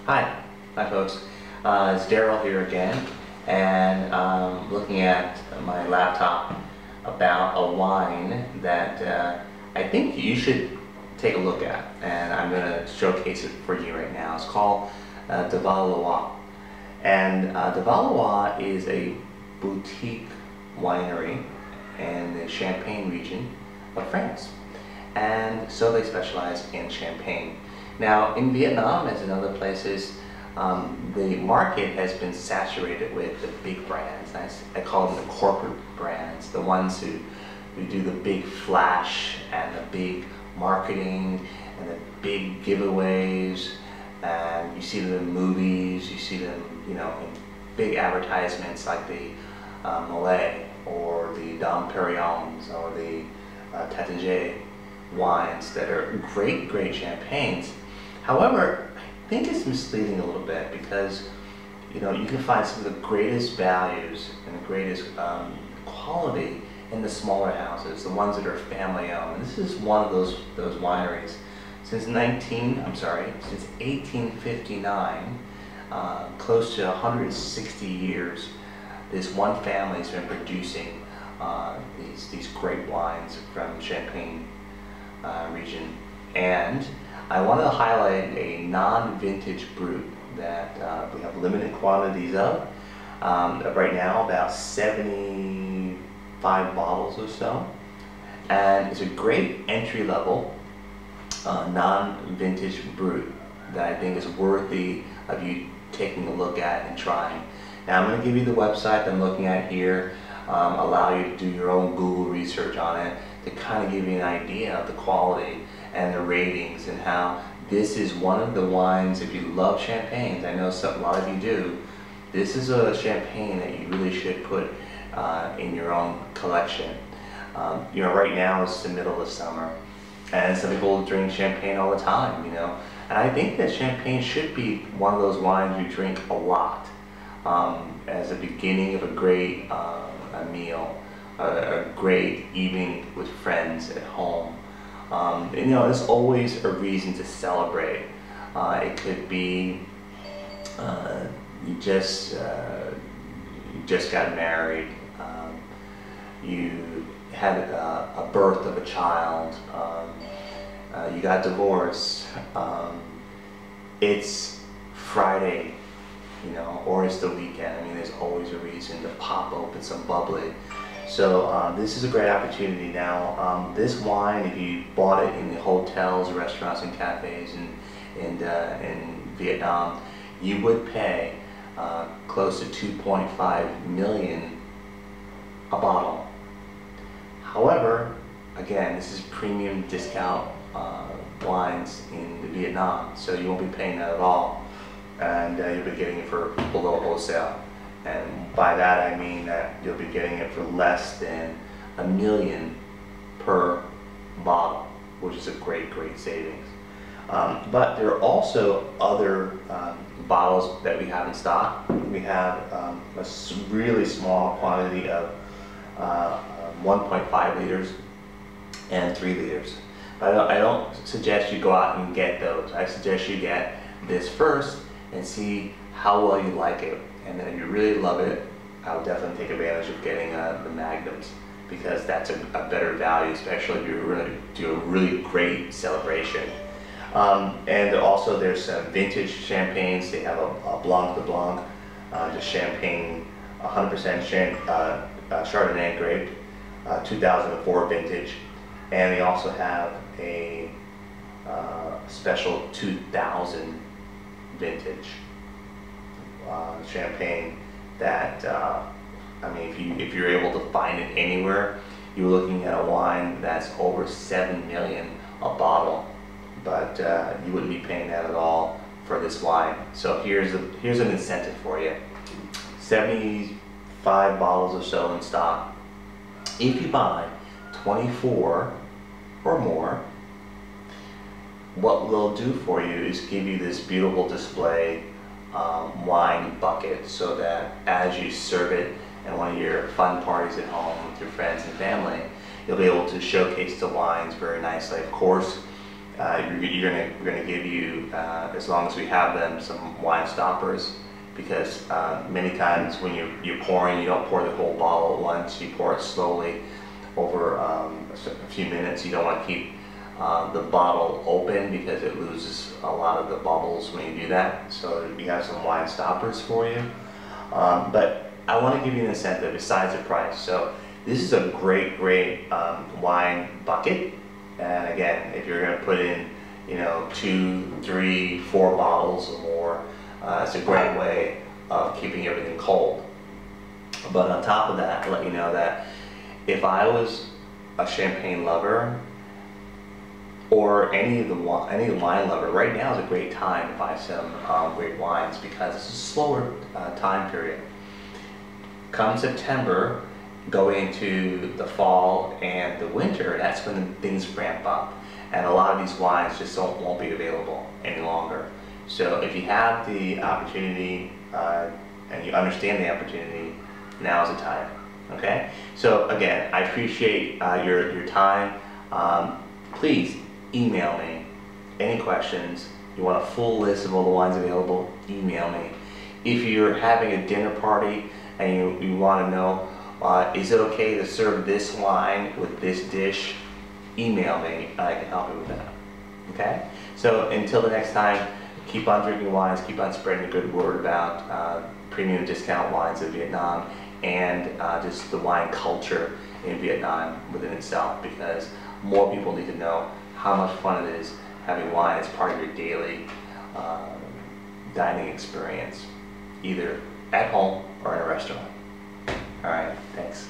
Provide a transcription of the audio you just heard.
Hi folks. It's Daryl here again, and looking at my laptop about a wine that I think you should take a look at, and I'm going to showcase it for you right now. It's called Duval Leroy, and Duval Leroy is a boutique winery in the Champagne region of France, and so they specialize in champagne. Now, in Vietnam, as in other places, the market has been saturated with the big brands. I call them the corporate brands, the ones who do the big flash and the big marketing and the big giveaways. And you see them in movies, you see them, in big advertisements like the Malais or the Dom Perignon or the Taittinger wines that are great champagnes. However, I think it's misleading a little bit because you can find some of the greatest values and the greatest quality in the smaller houses, the ones that are family owned. And this is one of those wineries. Since 1859, close to 160 years, this one family has been producing these great wines from Champagne region. And I want to highlight a non-vintage brut that we have limited quantities of. Right now, about 75 bottles or so. And it's a great entry-level non-vintage brut that I think is worthy of you taking a look at and trying. Now, I'm going to give you the website that I'm looking at here, allow you to do your own Google research on it to kind of give you an idea of the quality and the ratings and how this is one of the wines. If you love champagnes, I know a lot of you do, this is a champagne that you really should put in your own collection. Right now it's the middle of summer, and some people drink champagne all the time, and I think that champagne should be one of those wines you drink a lot as a beginning of a great a meal, a great evening with friends at home. There's always a reason to celebrate. It could be you just got married, you had a birth of a child, you got divorced, it's Friday, or it's the weekend. There's always a reason to pop open some bubbly. So this is a great opportunity now. This wine, if you bought it in the hotels, restaurants, and cafes in Vietnam, you would pay close to 2.5 million a bottle. However, again, this is premium discount wines in Vietnam, so you won't be paying that at all, and you'll be getting it for below wholesale. And by that I mean that you'll be getting it for less than $1 million per bottle, which is a great savings. But there are also other bottles that we have in stock. We have a really small quantity of 1.5 liters and 3 liters. But I don't suggest you go out and get those. I suggest you get this first and see how well you like it. And then if you really love it, I would definitely take advantage of getting the Magnums, because that's a better value, especially if you're going to do a really great celebration. And also there's vintage champagnes. They have a Blanc de Blanc, just champagne, 100% Chardonnay grape, 2004 vintage. And they also have a special 2000 vintage champagne that if you're able to find it anywhere, you're looking at a wine that's over 7 million a bottle, but you wouldn't be paying that at all for this wine. So here's an incentive for you: 75 bottles or so in stock. If you buy 24 or more, what we'll do for you is give you this beautiful display wine bucket, so that as you serve it at one of your fun parties at home with your friends and family, you'll be able to showcase the wines very nicely. Of course, we're gonna give you, as long as we have them, some wine stoppers, because many times when you're pouring, you don't pour the whole bottle at once. You pour it slowly over a few minutes. You don't want to keep the bottle open because it loses a lot of the bubbles when you do that. So we have some wine stoppers for you. But I want to give you an incentive besides the price. So this is a great wine bucket. And again, if you're going to put in, 2, 3, 4 bottles or more, it's a great way of keeping everything cold. But on top of that, I'll let you know that if I was a champagne lover or any wine lover, right now is a great time to buy some great wines because it's a slower time period. Come September, going into the fall and the winter, that's when things ramp up, and a lot of these wines just won't be available any longer. So if you have the opportunity and you understand the opportunity, now is the time. Okay? So again, I appreciate your time. Please email me any questions. You want a full list of all the wines available, email me. If you're having a dinner party and you want to know, is it okay to serve this wine with this dish, email me and I can help you with that. Okay? So until the next time, keep on drinking wines, keep on spreading the good word about premium discount wines of Vietnam and just the wine culture in Vietnam within itself, because more people need to know how much fun it is having wine as part of your daily dining experience, either at home or in a restaurant. All right, thanks.